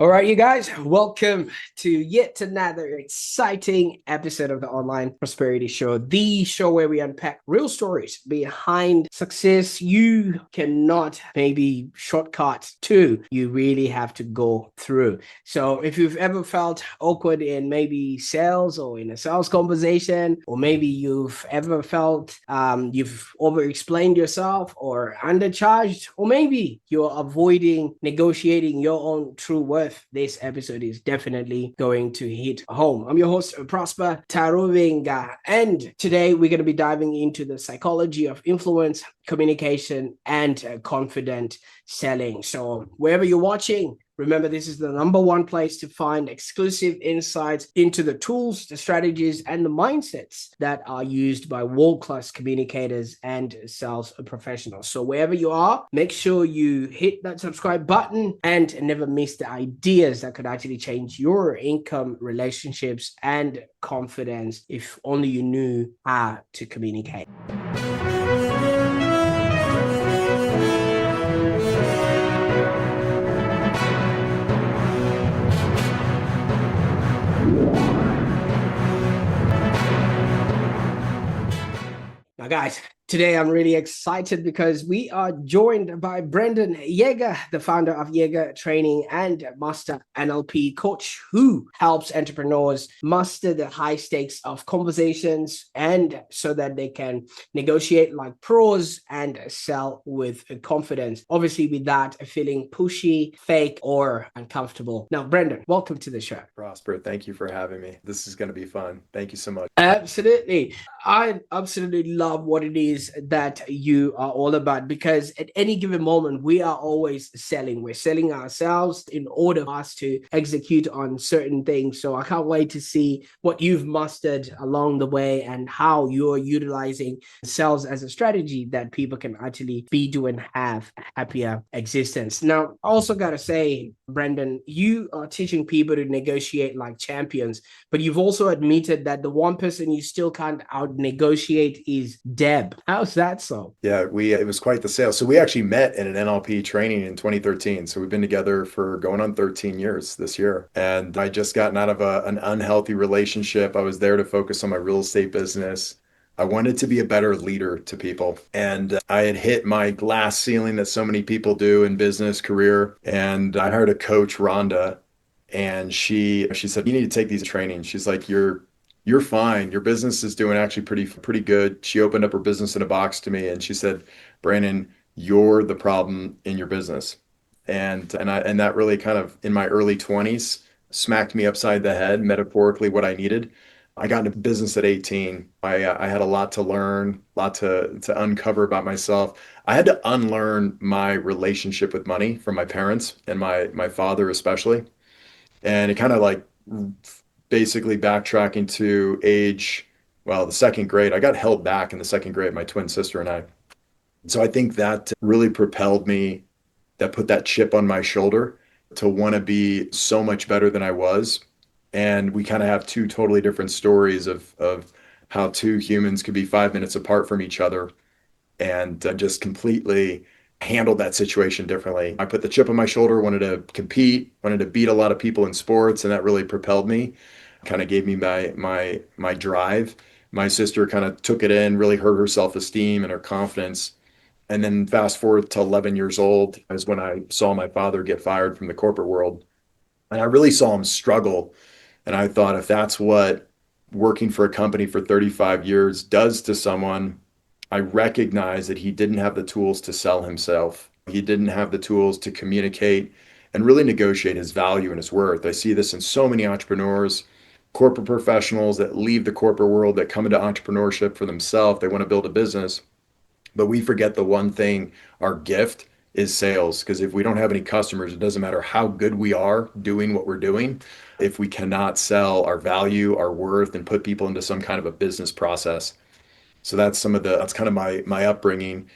All right, you guys, welcome to yet another exciting episode of the Online Prosperity Show, the show where we unpack real stories behind success you cannot maybe shortcut to. You really have to go through. So if you've ever felt awkward in maybe sales or in a sales conversation, or maybe you've ever felt you've over-explained yourself or undercharged, or maybe you're avoiding negotiating your own true worth, this episode is definitely going to hit home. I'm your host, Prosper Taruvinga, and today we're going to be diving into the psychology of influence, communication, and confident selling. So wherever you're watching, remember, this is the number one place to find exclusive insights into the tools, the strategies, and the mindsets that are used by world-class communicators and sales professionals. So wherever you are, make sure you hit that subscribe button and never miss the ideas that could actually change your income, relationships, and confidence if only you knew how to communicate. Now, guys, today I'm really excited because we are joined by Brandon Yager, the founder of Yager Training and Master NLP Coach, who helps entrepreneurs master the high stakes of conversations and so that they can negotiate like pros and sell with confidence. Obviously, without feeling pushy, fake, or uncomfortable. Now, Brandon, welcome to the show. Prosper, thank you for having me. This is going to be fun. Thank you so much. Absolutely. I absolutely love what it is that you are all about, because at any given moment, we are always selling. We're selling ourselves in order for us to execute on certain things. So I can't wait to see what you've mastered along the way and how you're utilizing sales as a strategy that people can actually be doing have a happier existence. Now, I also got to say, Brandon, you are teaching people to negotiate like champions, but you've also admitted that the one person you still can't out negotiate is Deb. How's that so? Yeah, it was quite the sale. So we actually met in an NLP training in 2013. So we've been together for going on 13 years this year. And I just gotten out of an unhealthy relationship. I was there to focus on my real estate business. I wanted to be a better leader to people. And I had hit my glass ceiling that so many people do in business, career. And I hired a coach, Rhonda, and she said, "You need to take these trainings." She's like, You're fine. Your business is doing actually pretty good. She opened up her business in a box to me and she said, "Brandon, you're the problem in your business." And that really kind of in my early 20s smacked me upside the head, metaphorically what I needed. I got into business at 18. I had a lot to learn, a lot to uncover about myself. I had to unlearn my relationship with money from my parents and my father especially. And it kind of like basically backtracking to the second grade. I got held back in the second grade, my twin sister and I. So I think that really propelled me, that put that chip on my shoulder to want to be so much better than I was. And we kind of have two totally different stories of how two humans could be 5 minutes apart from each other and just completely handled that situation differently. I put the chip on my shoulder, wanted to compete, wanted to beat a lot of people in sports, and that really propelled me, kind of gave me my drive. My sister kind of took it in, really hurt her self-esteem and her confidence. And then fast forward to 11 years old is when I saw my father get fired from the corporate world. And I really saw him struggle. And I thought, if that's what working for a company for 35 years does to someone, I recognize that he didn't have the tools to sell himself. He didn't have the tools to communicate and really negotiate his value and his worth. I see this in so many entrepreneurs, corporate professionals that leave the corporate world, that come into entrepreneurship for themselves. They want to build a business, but we forget the one thing, our gift is sales. Because if we don't have any customers, it doesn't matter how good we are doing what we're doing. If we cannot sell our value, our worth, and put people into some kind of a business process. So that's kind of my upbringing.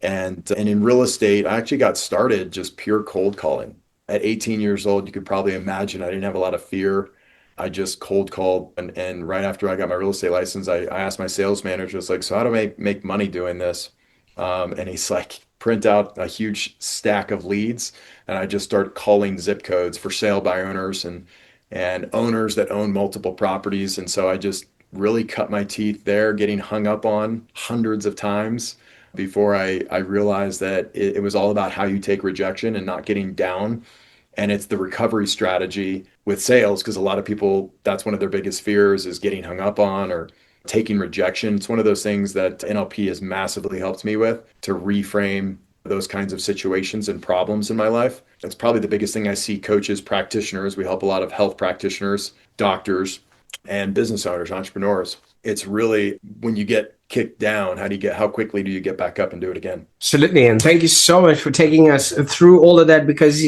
And in real estate, I actually got started just pure cold calling. At 18 years old, you could probably imagine I didn't have a lot of fear. I just cold called, and right after I got my real estate license, I asked my sales manager, it's like, "So how do I make money doing this?" And he's like, print out a huge stack of leads, and I just start calling zip codes for sale by owners and owners that own multiple properties. And so I just really cut my teeth there, getting hung up on hundreds of times before I realized that it was all about how you take rejection and not getting down. And it's the recovery strategy with sales, because a lot of people, that's one of their biggest fears, is getting hung up on or taking rejection. It's one of those things that NLP has massively helped me with, to reframe those kinds of situations and problems in my life. That's probably the biggest thing I see coaches, practitioners. We help a lot of health practitioners, doctors, and business owners, entrepreneurs. It's really, when you get kicked down, how quickly do you get back up and do it again? Absolutely. And thank you so much for taking us through all of that, because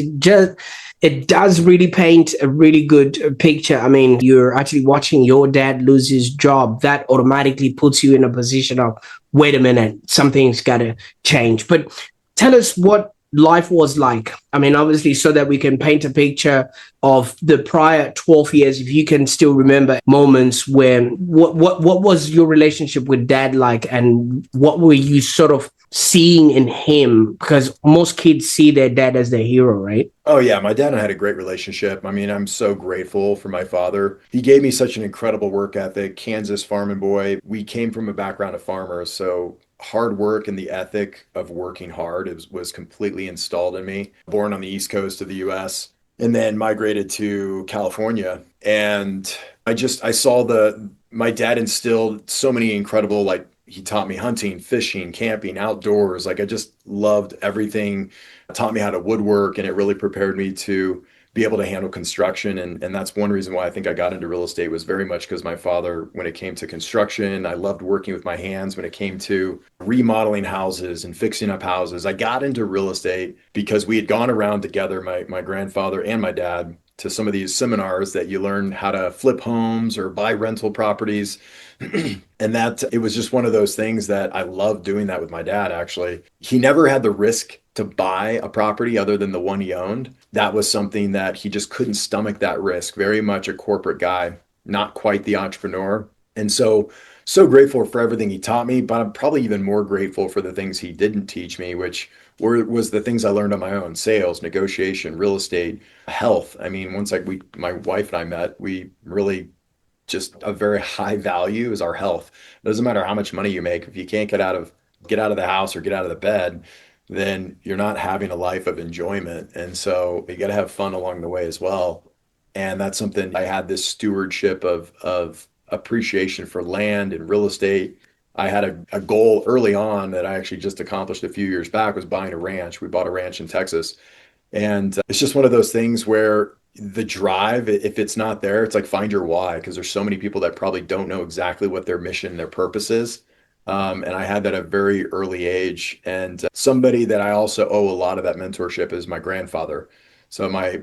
it does really paint a really good picture. I mean, you're actually watching your dad lose his job. That automatically puts you in a position of, wait a minute, something's got to change. But tell us what life was like. I mean, obviously, so that we can paint a picture of the prior 12 years, if you can still remember moments when, what was your relationship with dad like, and what were you sort of seeing in him? Because most kids see their dad as their hero, right? Oh yeah, my dad and I had a great relationship. I mean, I'm so grateful for my father. He gave me such an incredible work ethic, Kansas farming boy. We came from a background of farmers, so hard work and the ethic of working hard was completely installed in me. Born on the East Coast of the US and then migrated to California. And I saw my dad instilled so many incredible, like, he taught me hunting, fishing, camping, outdoors. Like, I just loved everything. Taught me how to woodwork, and it really prepared me to be able to handle construction. And that's one reason why I think I got into real estate, was very much because my father, when it came to construction, I loved working with my hands. When it came to remodeling houses and fixing up houses, I got into real estate because we had gone around together, my grandfather and my dad, to some of these seminars that you learn how to flip homes or buy rental properties. And that it was just one of those things that I loved doing that with my dad, actually. He never had the risk to buy a property other than the one he owned. That was something that he just couldn't stomach, that risk. Very much a corporate guy, not quite the entrepreneur. And so grateful for everything he taught me, but I'm probably even more grateful for the things he didn't teach me, which was the things I learned on my own: sales, negotiation, real estate, health. I mean, my wife and I met, we really, just a very high value is our health. It doesn't matter how much money you make. If you can't get out of the house or get out of the bed, then you're not having a life of enjoyment. And so you got to have fun along the way as well. And that's something, I had this stewardship of appreciation for land and real estate. I had a goal early on that I actually just accomplished a few years back, was buying a ranch. We bought a ranch in Texas. And it's just one of those things where the drive, if it's not there, it's like, find your why, because there's so many people that probably don't know exactly what their mission, their purpose is. And I had that at a very early age. And somebody that I also owe a lot of that mentorship is my grandfather. So my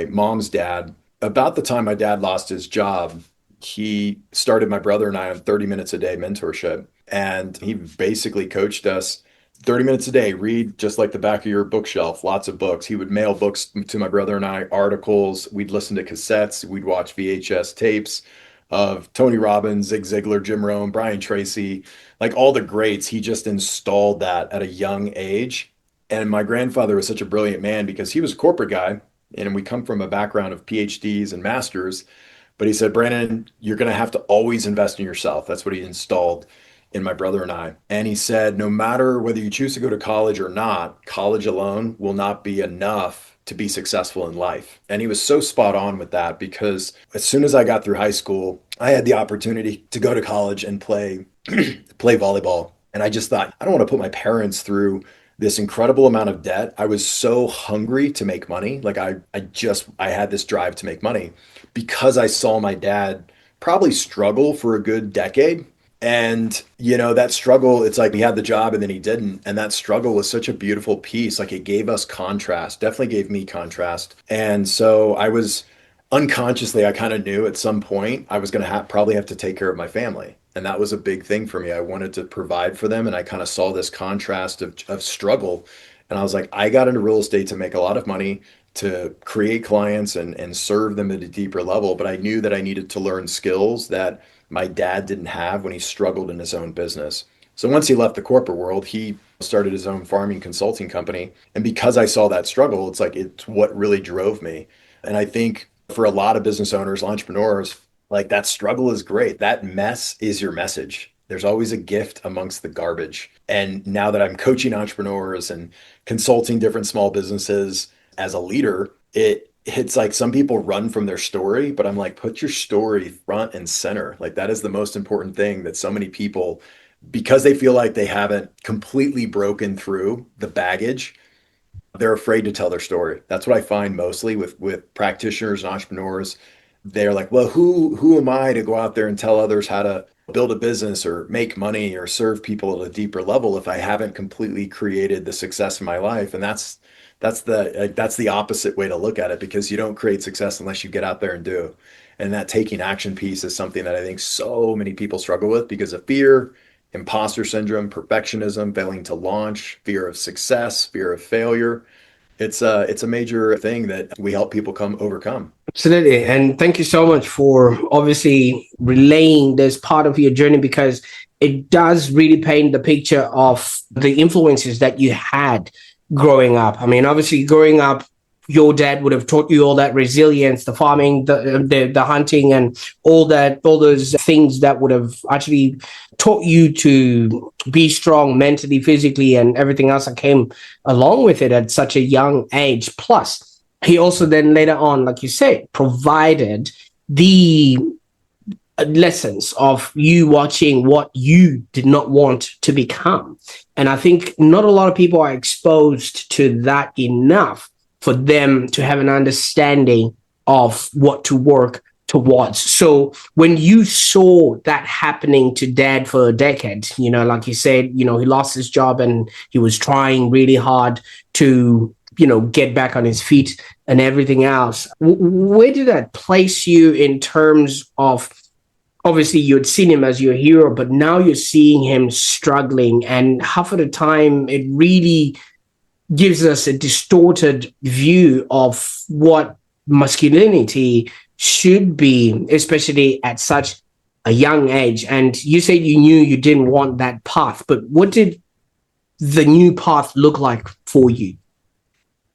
mom's dad, about the time my dad lost his job, he started my brother and I on 30 minutes a day mentorship. And he basically coached us 30 minutes a day, read just like the back of your bookshelf, lots of books. He would mail books to my brother and I, articles. We'd listen to cassettes. We'd watch VHS tapes of Tony Robbins, Zig Ziglar, Jim Rohn, Brian Tracy, like all the greats. He just installed that at a young age. And my grandfather was such a brilliant man because he was a corporate guy, and we come from a background of PhDs and masters. But he said, Brandon, you're going to have to always invest in yourself. That's what he installed in my brother and I. And he said, no matter whether you choose to go to college or not, college alone will not be enough to be successful in life. And he was so spot on with that, because as soon as I got through high school, I had the opportunity to go to college and play play volleyball. And I just thought, I don't want to put my parents through this incredible amount of debt. I was so hungry to make money. Like, I had this drive to make money because I saw my dad probably struggle for a good decade. And, that struggle, it's like he had the job and then he didn't. And that struggle was such a beautiful piece. Like, it gave us contrast, definitely gave me contrast. And so I was unconsciously, I kind of knew at some point I was going to probably have to take care of my family. And that was a big thing for me. I wanted to provide for them. And I kind of saw this contrast of struggle. And I was like, I got into real estate to make a lot of money, to create clients and serve them at a deeper level. But I knew that I needed to learn skills that my dad didn't have when he struggled in his own business. So once he left the corporate world, he started his own farming consulting company. And because I saw that struggle, it's like it's what really drove me. And I think for a lot of business owners, entrepreneurs, like that struggle is great. That mess is your message. There's always a gift amongst the garbage. And now that I'm coaching entrepreneurs and consulting different small businesses as a leader, it's like some people run from their story, but I'm like, put your story front and center. Like that is the most important thing that so many people, because they feel like they haven't completely broken through the baggage, they're afraid to tell their story. That's what I find mostly with practitioners and entrepreneurs. They're like, well, who am I to go out there and tell others how to build a business or make money or serve people at a deeper level if I haven't completely created the success in my life? And that's the opposite way to look at it, because you don't create success unless you get out there and do. And that taking action piece is something that I think so many people struggle with because of fear, imposter syndrome, perfectionism, failing to launch, fear of success, fear of failure. It's a major thing that we help people come overcome. Absolutely. And thank you so much for obviously relaying this part of your journey, because it does really paint the picture of the influences that you had growing up. I mean, obviously, growing up, your dad would have taught you all that resilience, the farming, the hunting, and all those things that would have actually taught you to be strong mentally, physically, and everything else that came along with it at such a young age. Plus, he also then later on, like you said, provided the lessons of you watching what you did not want to become. And I think not a lot of people are exposed to that enough for them to have an understanding of what to work towards. So when you saw that happening to dad for a decade, like you said, he lost his job and he was trying really hard to, get back on his feet and everything else. Where did that place you in terms of, obviously you had seen him as your hero, but now you're seeing him struggling, and half of the time it really gives us a distorted view of what masculinity should be, especially at such a young age. And you said you knew you didn't want that path, but what did the new path look like for you?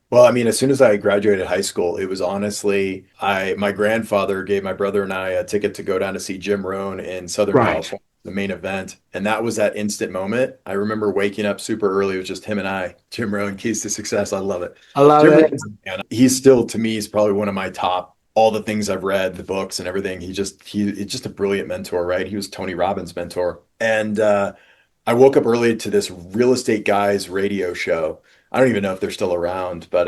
Well, I mean, as soon as I graduated high school, it was honestly, my grandfather gave my brother and I a ticket to go down to see Jim Rohn in Southern Right. California, the main event. And that was that instant moment. I remember waking up super early. It was just him and I, Jim Rohn, Keys to Success. I love it. I love Jim it. Rohn, man, he's still, to me, he's probably one of my top, all the things I've read, the books and everything. He's just a brilliant mentor, right? He was Tony Robbins' mentor. And I woke up early to this real estate guy's radio show. I don't even know if they're still around, but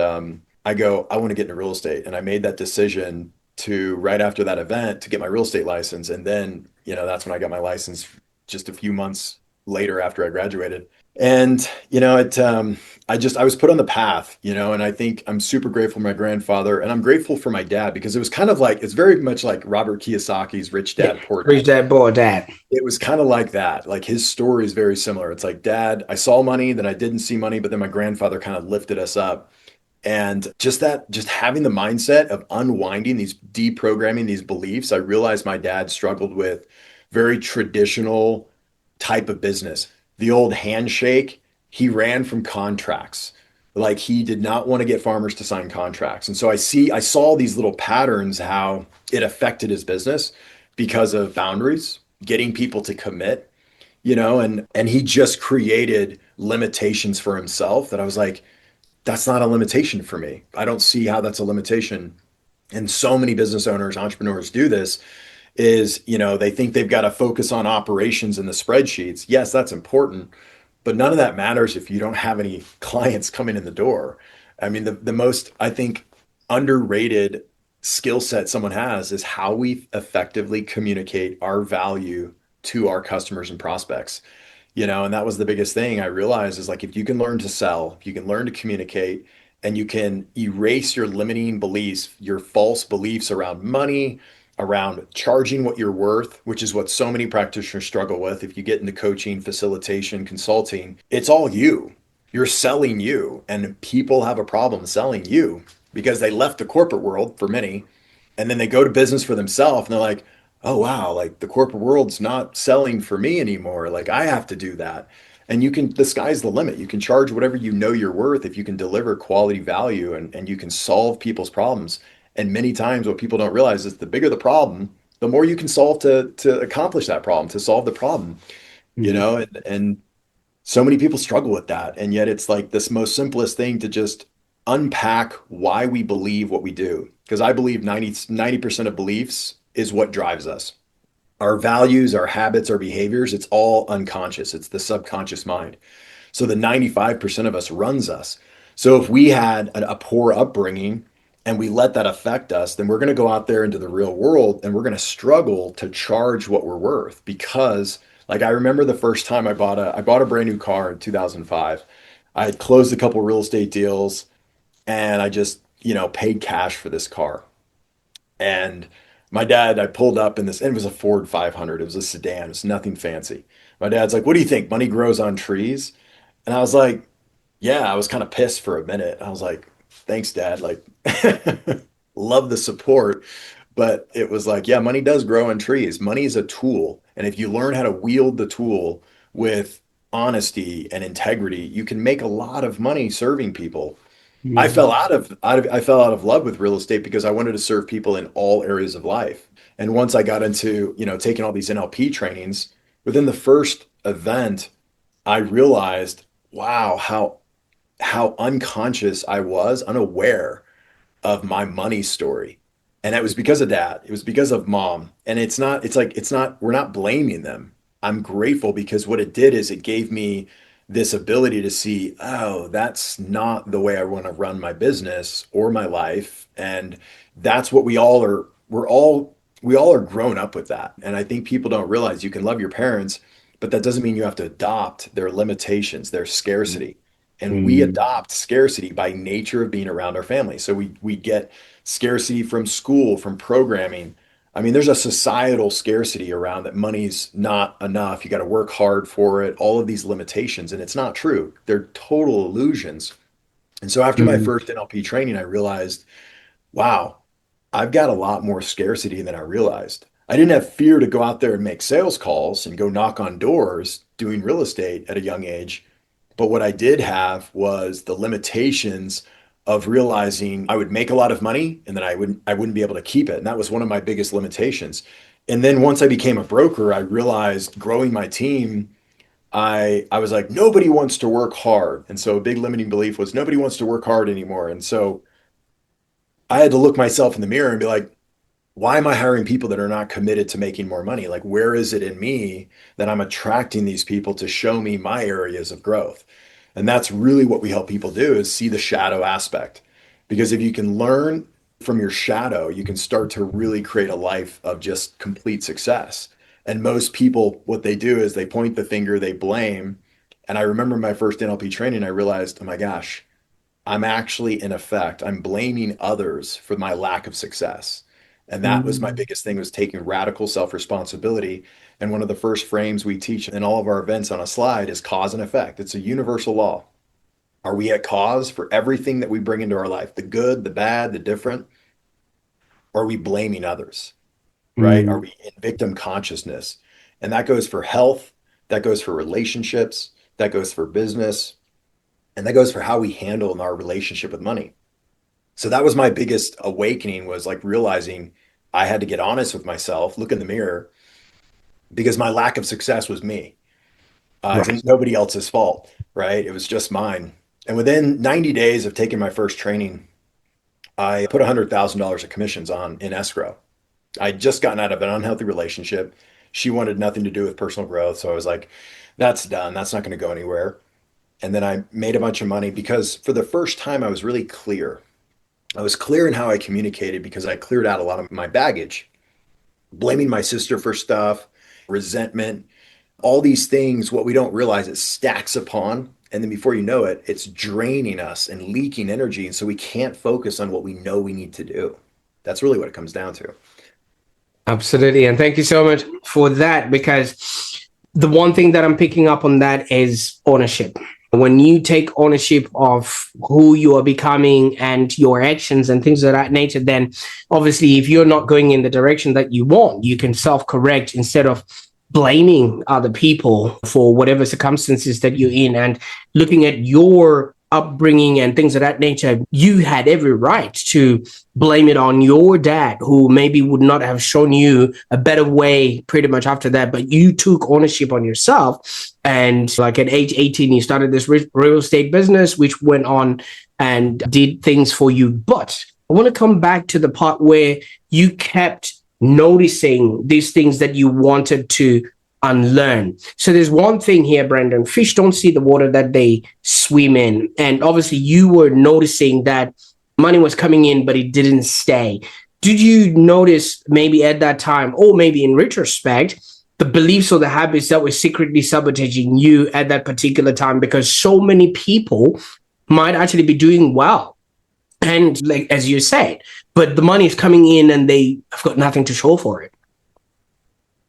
I go, I want to get into real estate. And I made that decision to right after that event to get my real estate license. And then, that's when I got my license just a few months later after I graduated. And, I was put on the path, and I think I'm super grateful for my grandfather and I'm grateful for my dad, because it was kind of like, it's very much like Robert Kiyosaki's Rich Yeah. Dad, Poor Reach Dad. that boy, dad. It was kind of like that. Like his story is very similar. It's like, Dad, I saw money, then I didn't see money, but then my grandfather kind of lifted us up. And just having the mindset of unwinding these, deprogramming these beliefs, I realized my dad struggled with very traditional type of business. The old handshake, he ran from contracts. Like he did not want to get farmers to sign contracts. And so I saw these little patterns, how it affected his business because of boundaries, getting people to commit, and he just created limitations for himself that I was like, that's not a limitation for me. I don't see how that's a limitation. And so many business owners, entrepreneurs do this is, they think they've got to focus on operations in the spreadsheets. Yes, that's important, but none of that matters if you don't have any clients coming in the door. I mean, the most, I think, underrated skill set someone has is how we effectively communicate our value to our customers and prospects. And that was the biggest thing I realized is like, if you can learn to sell, if you can learn to communicate, and you can erase your limiting beliefs, your false beliefs around money, around charging what you're worth, which is what so many practitioners struggle with. If you get into coaching, facilitation, consulting, it's all you. You're selling you, and people have a problem selling you because they left the corporate world for many, and then they go to business for themselves and they're like, oh wow, like the corporate world's not selling for me anymore, like I have to do that. And the sky's the limit. You can charge whatever you know you're worth if you can deliver quality value and you can solve people's problems. And many times what people don't realize is the bigger the problem, the more you can solve to accomplish that problem, to solve the problem, and so many people struggle with that. And yet it's like this most simplest thing to just unpack why we believe what we do. Because I believe 90% of beliefs is what drives us. Our values, our habits, our behaviors, it's all unconscious. It's the subconscious mind. So the 95% of us runs us. So if we had a poor upbringing and we let that affect us, then we're going to go out there into the real world and we're going to struggle to charge what we're worth. Because like I remember the first time I bought a brand new car in 2005. I had closed a couple real estate deals and I just, paid cash for this car. And my dad, I pulled up in this, and it was a Ford 500. It was a sedan. It was nothing fancy. My dad's like, "What do you think? Money grows on trees?" And I was like, "Yeah." I was kind of pissed for a minute. I was like, "Thanks, Dad." Like, love the support. But it was like, yeah, money does grow on trees. Money is a tool. And if you learn how to wield the tool with honesty and integrity, you can make a lot of money serving people. Mm. I fell out of love with real estate because I wanted to serve people in all areas of life. And once I got into, taking all these NLP trainings, within the first event, I realized, wow, how unconscious I was, unaware of my money story. And it was because of dad. It was because of mom. And we're not blaming them. I'm grateful because what it did is it gave me this ability to see, oh, that's not the way I want to run my business or my life. And that's what we all are. We all are grown up with that. And I think people don't realize you can love your parents, but that doesn't mean you have to adopt their limitations, their scarcity. And we Mm. adopt scarcity by nature of being around our family. So we get scarcity from school, from programming. I mean, there's a societal scarcity around that money's not enough. You got to work hard for it, all of these limitations. And it's not true. They're total illusions. And so after my Mm. first NLP training, I realized, wow, I've got a lot more scarcity than I realized. I didn't have fear to go out there and make sales calls and go knock on doors doing real estate at a young age. But what I did have was the limitations of realizing I would make a lot of money and then I wouldn't be able to keep it. And that was one of my biggest limitations. And then once I became a broker, I realized growing my team, I was like, nobody wants to work hard. And so a big limiting belief was nobody wants to work hard anymore. And so I had to look myself in the mirror and be like, why am I hiring people that are not committed to making more money? Like, where is it in me that I'm attracting these people to show me my areas of growth? And that's really what we help people do is see the shadow aspect. Because if you can learn from your shadow, you can start to really create a life of just complete success. And most people, what they do is they point the finger, they blame. And I remember my first NLP training, I realized, oh my gosh, I'm actually, in effect, I'm blaming others for my lack of success. And that was my Mm. biggest thing was taking radical self-responsibility. And one of the first frames we teach in all of our events on a slide is cause and effect. It's a universal law. Are we at cause for everything that we bring into our life, the good, the bad, the different? Or are we blaming others, right? Are Mm. we in victim consciousness? And that goes for health, that goes for relationships, that goes for business, and that goes for how we handle our relationship with money. So that was my biggest awakening was like realizing I had to get honest with myself, look in the mirror, because my lack of success was me. Right. It's nobody else's fault, right? It was just mine. And within 90 days of taking my first training, I put $100,000 of commissions on in escrow. I'd just gotten out of an unhealthy relationship. She wanted nothing to do with personal growth. So I was like, that's done. That's not going to go anywhere. And then I made a bunch of money because for the first time, I was really clear. I was clear in how I communicated because I cleared out a lot of my baggage, blaming my sister for stuff, resentment, all these things. What we don't realize, it stacks upon. And then before you know it, it's draining us and leaking energy. And so we can't focus on what we know we need to do. That's really what it comes down to. Absolutely. And thank you so much for that, because the one thing that I'm picking up on that is ownership. When you take ownership of who you are becoming and your actions and things of that nature, then obviously, if you're not going in the direction that you want, you can self correct instead of blaming other people for whatever circumstances that you're in, and looking at your upbringing and things of that nature, you had every right to blame it on your dad, who maybe would not have shown you a better way pretty much after that. But you took ownership on yourself. And like at age 18, you started this real estate business, which went on and did things for you. But I want to come back to the part where you kept noticing these things that you wanted to unlearn. So there's one thing here, Brandon. Fish don't see the water that they swim in. And obviously you were noticing that money was coming in, but it didn't stay. Did you notice maybe at that time, or maybe in retrospect, the beliefs or the habits that were secretly sabotaging you at that particular time? Because so many people might actually be doing well. And like, as you said, but the money is coming in and they have got nothing to show for it.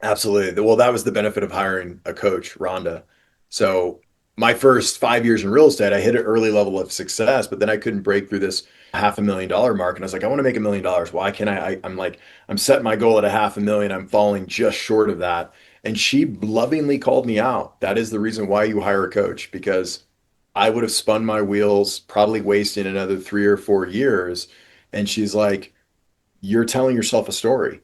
Absolutely. Well, that was the benefit of hiring a coach, Rhonda. So my first 5 years in real estate, I hit an early level of success, but then I couldn't break through this $500,000 mark. And I was like, I want to make $1 million. Why can't I'm like, I'm setting my goal at a 500,000. I'm falling just short of that. And she lovingly called me out. That is the reason why you hire a coach, because I would have spun my wheels, probably wasting another 3 or 4 years. And she's like, you're telling yourself a story.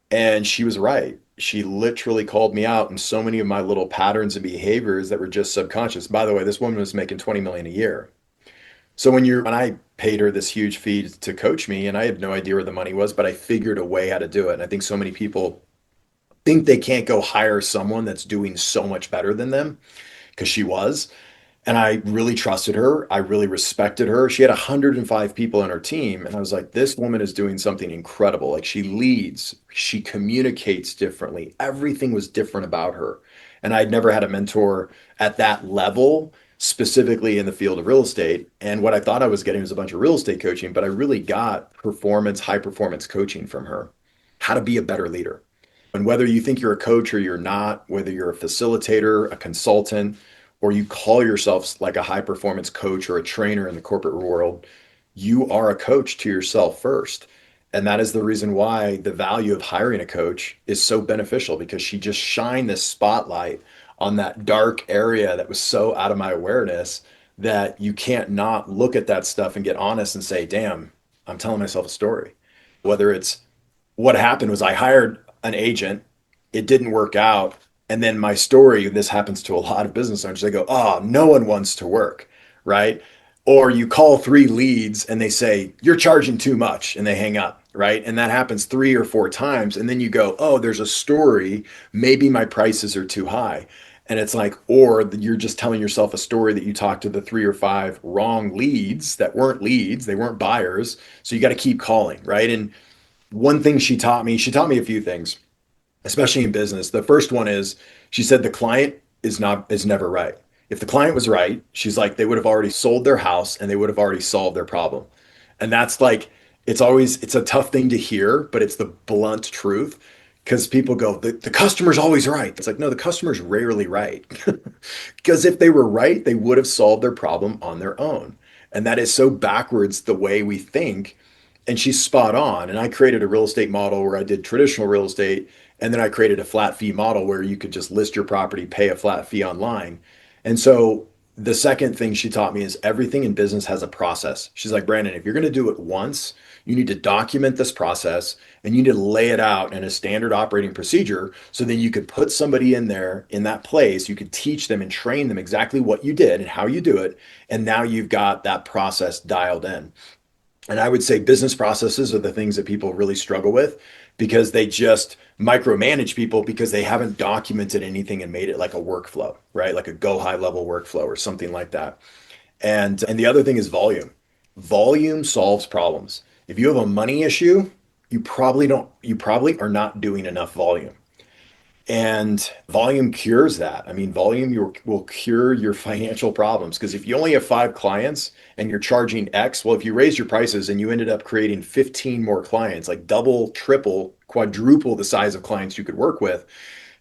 And she was right. She literally called me out in so many of my little patterns and behaviors that were just subconscious. By the way, this woman was making 20 million a year. So when I paid her this huge fee to coach me, and I had no idea where the money was, but I figured a way how to do it. And I think so many people think they can't go hire someone that's doing so much better than them, because she was. And I really trusted her. I really respected her. She had 105 people on her team. And I was like, this woman is doing something incredible. Like, she leads, she communicates differently. Everything was different about her. And I'd never had a mentor at that level, specifically in the field of real estate. And what I thought I was getting was a bunch of real estate coaching, but I really got performance, high performance coaching from her, how to be a better leader. And whether you think you're a coach or you're not, whether you're a facilitator, a consultant, or you call yourself like a high performance coach or a trainer in the corporate world, you are a coach to yourself first. And that is the reason why the value of hiring a coach is so beneficial, because she just shined this spotlight on that dark area that was so out of my awareness that you can't not look at that stuff and get honest and say, damn, I'm telling myself a story. Whether it's, what happened was I hired an agent, it didn't work out. And then my story, this happens to a lot of business owners, they go, oh, no one wants to work, right? Or you call 3 leads and they say, you're charging too much, and they hang up, right? And that happens 3 or 4 times. And then you go, oh, there's a story. Maybe my prices are too high. And it's like, or you're just telling yourself a story that you talked to the 3 or 5 wrong leads that weren't leads, they weren't buyers. So you got to keep calling, right? And one thing she taught me a few things, especially in business. The first one is, she said the client is never right. If the client was right, she's like, they would have already sold their house and they would have already solved their problem. And that's like, it's a tough thing to hear, but it's the blunt truth, because people go, the customer's always right. It's like, no, the customer's rarely right. Because if they were right, they would have solved their problem on their own. And that is so backwards the way we think. And she's spot on. And I created a real estate model where I did traditional real estate. And then I created a flat fee model where you could just list your property, pay a flat fee online. And so the second thing she taught me is, everything in business has a process. She's like, Brandon, if you're going to do it once, you need to document this process and you need to lay it out in a standard operating procedure. So then you could put somebody in there in that place. You could teach them and train them exactly what you did and how you do it. And now you've got that process dialed in. And I would say business processes are the things that people really struggle with, because they just micromanage people because they haven't documented anything and made it like a workflow, right? Like a go high level workflow or something like that. And the other thing is volume. Volume solves problems. If you have a money issue, you probably are not doing enough volume. And volume cures that. I mean, will cure your financial problems, because if you only have 5 clients and you're charging X, well, if you raise your prices and you ended up creating 15 more clients, like double, triple, quadruple the size of clients you could work with,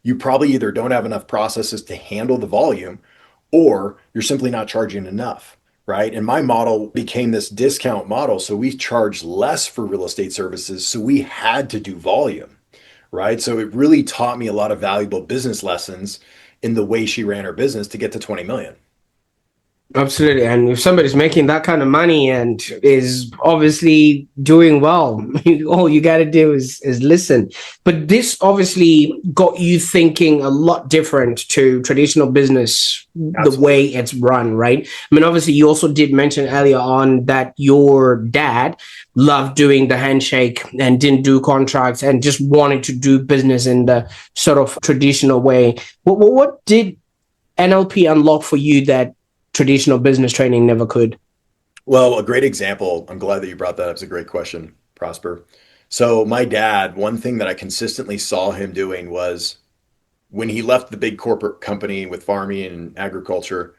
you probably either don't have enough processes to handle the volume, or you're simply not charging enough, right? And my model became this discount model. So we charge less for real estate services. So we had to do volume, right? So it really taught me a lot of valuable business lessons in the way she ran her business to get to 20 million. Absolutely. And if somebody's making that kind of money and is obviously doing well, all you got to do is listen. But this obviously got you thinking a lot different to traditional business, the way Absolutely. it's run, right? I mean, obviously, you also did mention earlier on that your dad loved doing the handshake and didn't do contracts and just wanted to do business in the sort of traditional way. What did NLP unlock for you that traditional business training never could? Well, a great example. I'm glad that you brought that up. It's a great question, Prosper. So, my dad, one thing that I consistently saw him doing was when he left the big corporate company with farming and agriculture,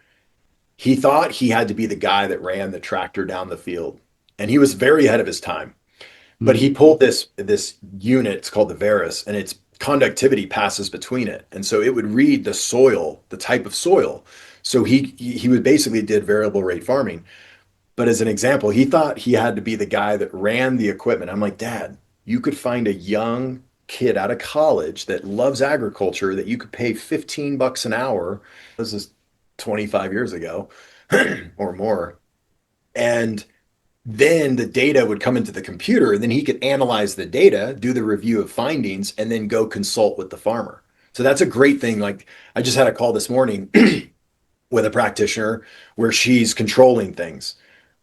he thought he had to be the guy that ran the tractor down the field. And he was very ahead of his time. But he pulled this unit, it's called the Varus, and its conductivity passes between it. And so it would read the soil, the type of soil. So he would basically did variable rate farming. But as an example, he thought he had to be the guy that ran the equipment. I'm like, Dad, you could find a young kid out of college that loves agriculture that you could pay 15 bucks an hour. This is 25 years ago or more. And then the data would come into the computer, and then he could analyze the data, do the review of findings, and then go consult with the farmer. So that's a great thing. Like I just had a call this morning with a practitioner where she's controlling things.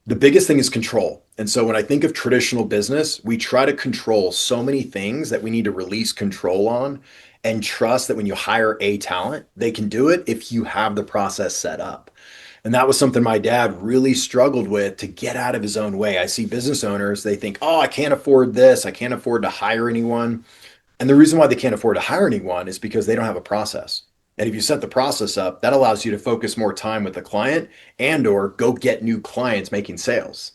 The biggest thing is control. And so when I think of traditional business, we try to control so many things that we need to release control on and trust that when you hire a talent, they can do it if you have the process set up. And that was something my dad really struggled with to get out of his own way. I see business owners, they think, oh, I can't afford this. I can't afford to hire anyone. And the reason why they can't afford to hire anyone is because they don't have a process. And if you set the process up, that allows you to focus more time with the client and or go get new clients making sales.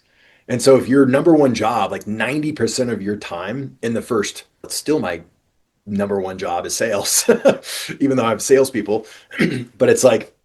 And so if your number one job, like 90% of your time in the first, it's still my number one job is sales, even though I have salespeople, but it's like,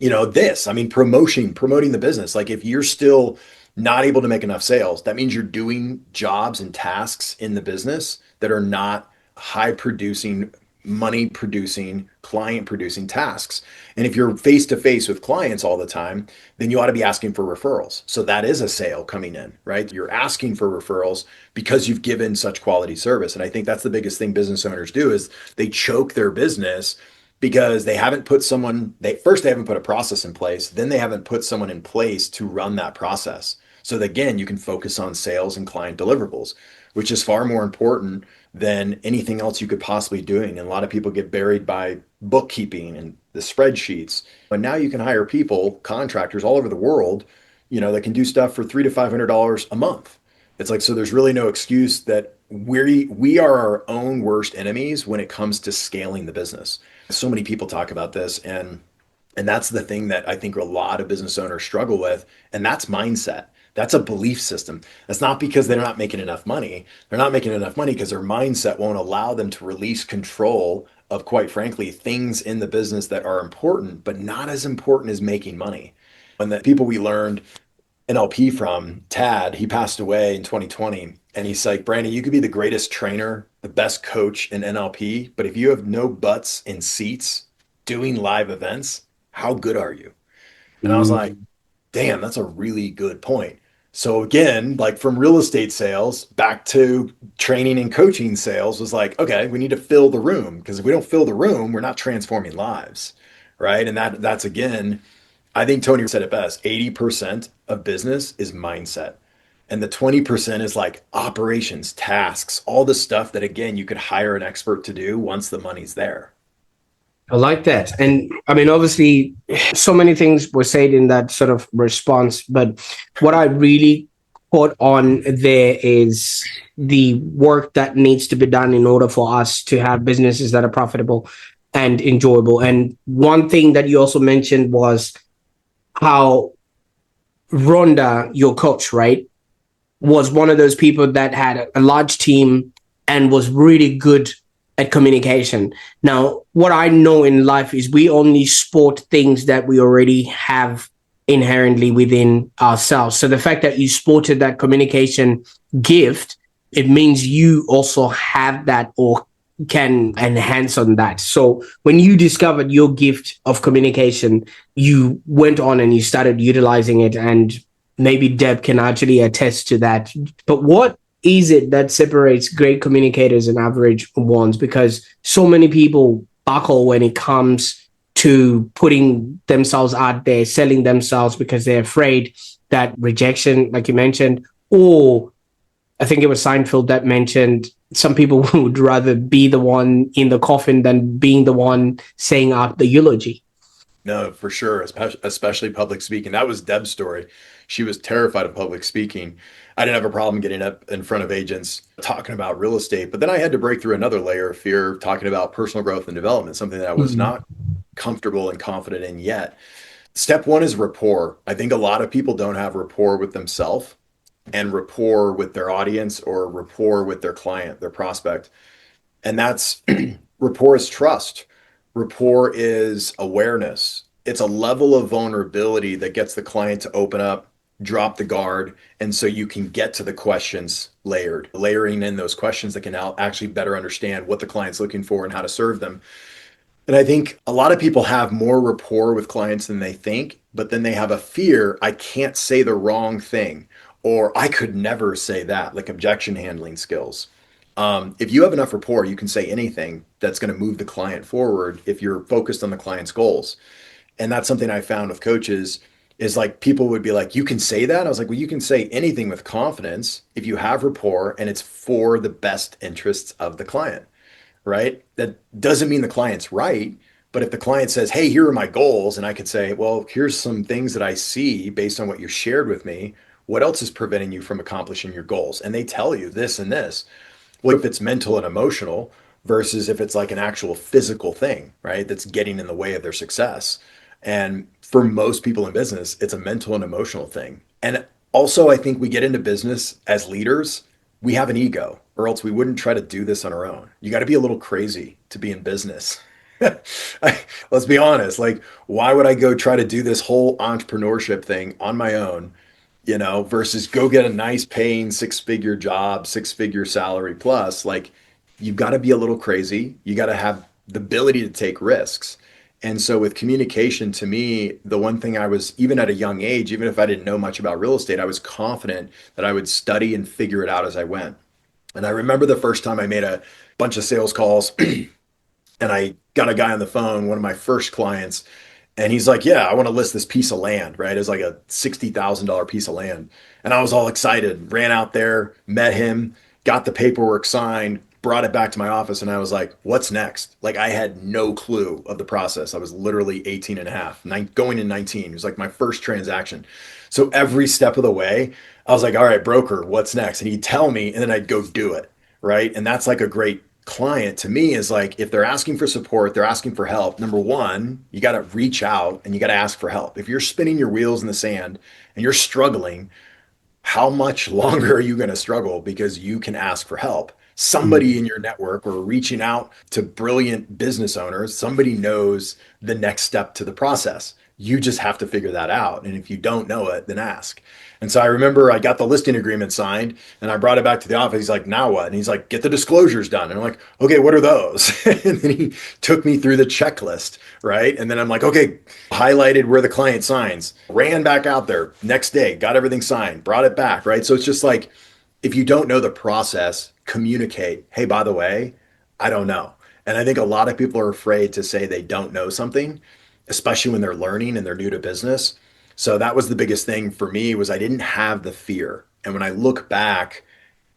I mean, promoting the business. Like if you're still not able to make enough sales, that means you're doing jobs and tasks in the business that are not high producing, money producing, client producing tasks. And if you're face to face with clients all the time, then you ought to be asking for referrals. So that is a sale coming in, right? You're asking for referrals because you've given such quality service. And I think that's the biggest thing business owners do is they choke their business because they haven't put they haven't put a process in place, then they haven't put someone in place to run that process. So that, again, you can focus on sales and client deliverables, which is far more important than anything else you could possibly doing. And a lot of people get buried by bookkeeping and the spreadsheets. But now you can hire people, contractors all over the world, that can do stuff for $300 to $500 a month. It's like, so there's really no excuse that we are our own worst enemies when it comes to scaling the business. So many people talk about this, and that's the thing that I think a lot of business owners struggle with, and that's mindset. That's a belief system. That's not because they're not making enough money. They're not making enough money because their mindset won't allow them to release control of, quite frankly, things in the business that are important, but not as important as making money. And the people we learned NLP from, Tad, he passed away in 2020. And he's like, Brandon, you could be the greatest trainer, the best coach in NLP, but if you have no butts in seats doing live events, how good are you? And I was like, Mm. damn, that's a really good point. So again, like from real estate sales back to training and coaching sales was like, okay, we need to fill the room because if we don't fill the room, we're not transforming lives, right? And that's again, I think Tony said it best. 80% of business is mindset. And the 20% is like operations, tasks, all the stuff that again you could hire an expert to do once the money's there. I like that. And I mean, obviously, so many things were said in that sort of response. But what I really caught on there is the work that needs to be done in order for us to have businesses that are profitable and enjoyable. And one thing that you also mentioned was how Rhonda, your coach, right, was one of those people that had a large team and was really good at communication. Now, what I know in life is we only sport things that we already have inherently within ourselves. So the fact that you sported that communication gift, it means you also have that or can enhance on that. So when you discovered your gift of communication, you went on and you started utilizing it, and maybe Deb can actually attest to that. But what is it that separates great communicators and average ones? Because so many people buckle when it comes to putting themselves out there, selling themselves, because they're afraid that rejection, like you mentioned, or I think it was Seinfeld that mentioned some people would rather be the one in the coffin than being the one saying out the eulogy. No, for sure, especially public speaking. That was Deb's story. She was terrified of public speaking. I didn't have a problem getting up in front of agents talking about real estate, but then I had to break through another layer of fear, talking about personal growth and development, something that I was Mm. not comfortable and confident in yet. Step one is rapport. I think a lot of people don't have rapport with themselves and rapport with their audience or rapport with their client, their prospect. And that's rapport is trust. Rapport is awareness. It's a level of vulnerability that gets the client to open up, drop the guard. And so you can get to the questions layered, layering in those questions that can actually better understand what the client's looking for and how to serve them. And I think a lot of people have more rapport with clients than they think, but then they have a fear, I can't say the wrong thing, or I could never say that, like objection handling skills. If you have enough rapport, you can say anything that's going to move the client forward if you're focused on the client's goals. And that's something I found with coaches is like people would be like, you can say that. I was like, well, you can say anything with confidence if you have rapport and it's for the best interests of the client, right? That doesn't mean the client's right. But if the client says, hey, here are my goals, and I could say, well, here's some things that I see based on what you shared with me. What else is preventing you from accomplishing your goals? And they tell you this and this. Well, if it's mental and emotional versus if it's like an actual physical thing, right? That's getting in the way of their success. And for most people in business, it's a mental and emotional thing. And also, I think we get into business as leaders, we have an ego, or else we wouldn't try to do this on our own. You got to be a little crazy to be in business. Let's be honest. Like, why would I go try to do this whole entrepreneurship thing on my own, versus go get a nice paying six-figure job, six-figure salary plus? Like, you've got to be a little crazy. You got to have the ability to take risks. And so with communication, to me, the one thing I was, even at a young age, even if I didn't know much about real estate, I was confident that I would study and figure it out as I went. And I remember the first time I made a bunch of sales calls and I got a guy on the phone, one of my first clients, and he's like, yeah, I want to list this piece of land, right? It's like a $60,000 piece of land. And I was all excited, ran out there, met him, got the paperwork signed, brought it back to my office. And I was like, what's next? Like, I had no clue of the process. I was literally 18 and a half, going in 19. It was like my first transaction. So every step of the way, I was like, all right, broker, what's next? And he'd tell me, and then I'd go do it, right? And that's like a great client to me is like if they're asking for support, they're asking for help. Number one, you got to reach out and you got to ask for help. If you're spinning your wheels in the sand and you're struggling, how much longer are you going to struggle because you can ask for help? Somebody Mm. in your network or reaching out to brilliant business owners, somebody knows the next step to the process. You just have to figure that out. And if you don't know it, then ask. And so I remember I got the listing agreement signed and I brought it back to the office. He's like, now what? And he's like, get the disclosures done. And I'm like, okay, what are those? And then he took me through the checklist, right? And then I'm like, okay, highlighted where the client signs, ran back out there next day, got everything signed, brought it back, right? So it's just like, if you don't know the process, communicate, hey, by the way, I don't know. And I think a lot of people are afraid to say they don't know something, especially when they're learning and they're new to business. So that was the biggest thing for me was I didn't have the fear. And when I look back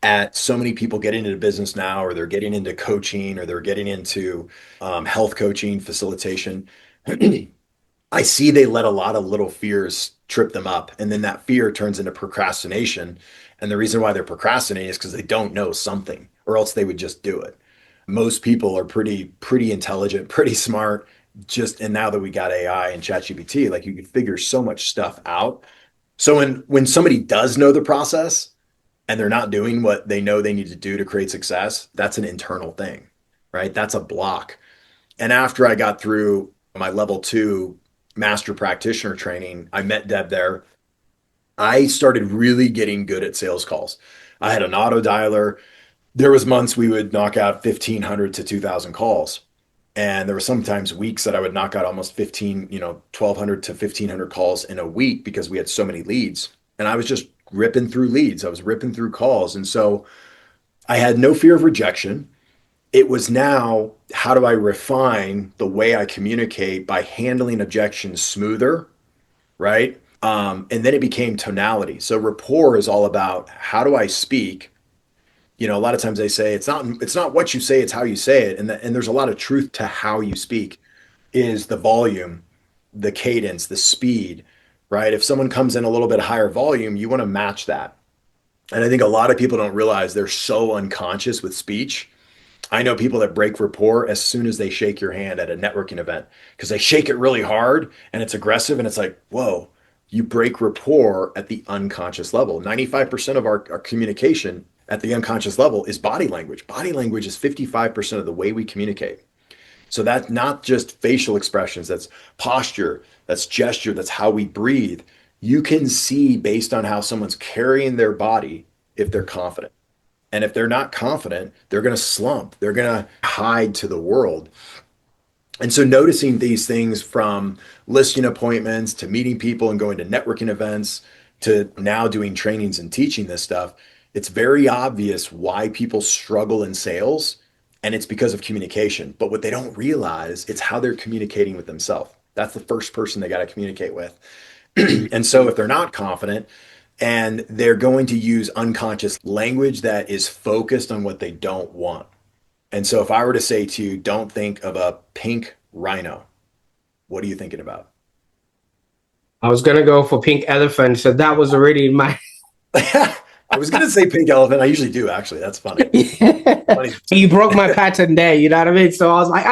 at so many people getting into business now, or they're getting into coaching, or they're getting into health coaching, facilitation, I see they let a lot of little fears trip them up. And then that fear turns into procrastination. And the reason why they're procrastinating is because they don't know something, or else they would just do it. Most people are pretty intelligent, pretty smart. And now that we got AI and ChatGPT, like you can figure so much stuff out. So when somebody does know the process and they're not doing what they know they need to do to create success, that's an internal thing, right? That's a block. And after I got through my level 2 master practitioner training, I met Deb there. I started really getting good at sales calls. I had an auto dialer. there was months we would knock out 1,500 to 2,000 calls. And there were sometimes weeks that I would knock out almost 1,200 to 1,500 calls in a week because we had so many leads. And I was just ripping through leads. I was ripping through calls. And so I had no fear of rejection. It was now, how do I refine the way I communicate by handling objections smoother, right? And then it became tonality. So rapport is all about how do I speak. A lot of times they say it's not what you say, it's how you say it, and there's a lot of truth to how you speak. Is the volume, the cadence, the speed, right? If someone comes in a little bit higher volume, you want to match that. And I think a lot of people don't realize they're so unconscious with speech. I know people that break rapport as soon as they shake your hand at a networking event because they shake it really hard and it's aggressive and it's like, whoa, you break rapport at the unconscious level. 95% of our communication at the unconscious level is body language. Body language is 55% of the way we communicate. So that's not just facial expressions, that's posture, that's gesture, that's how we breathe. You can see based on how someone's carrying their body if they're confident. And if they're not confident, they're going to slump. They're going to hide to the world. And so noticing these things from listing appointments to meeting people and going to networking events to now doing trainings and teaching this stuff, it's very obvious why people struggle in sales. And it's because of communication. But what they don't realize, it's how they're communicating with themselves. That's the first person they got to communicate with. And so if they're not confident, and they're going to use unconscious language that is focused on what they don't want. And so if I were to say to you, don't think of a pink rhino, what are you thinking about? I was gonna go for pink elephant, so that was already in my. I was going to say pink elephant. I usually do, actually. That's funny. Funny. You broke my pattern there, you know what I mean? So I was like,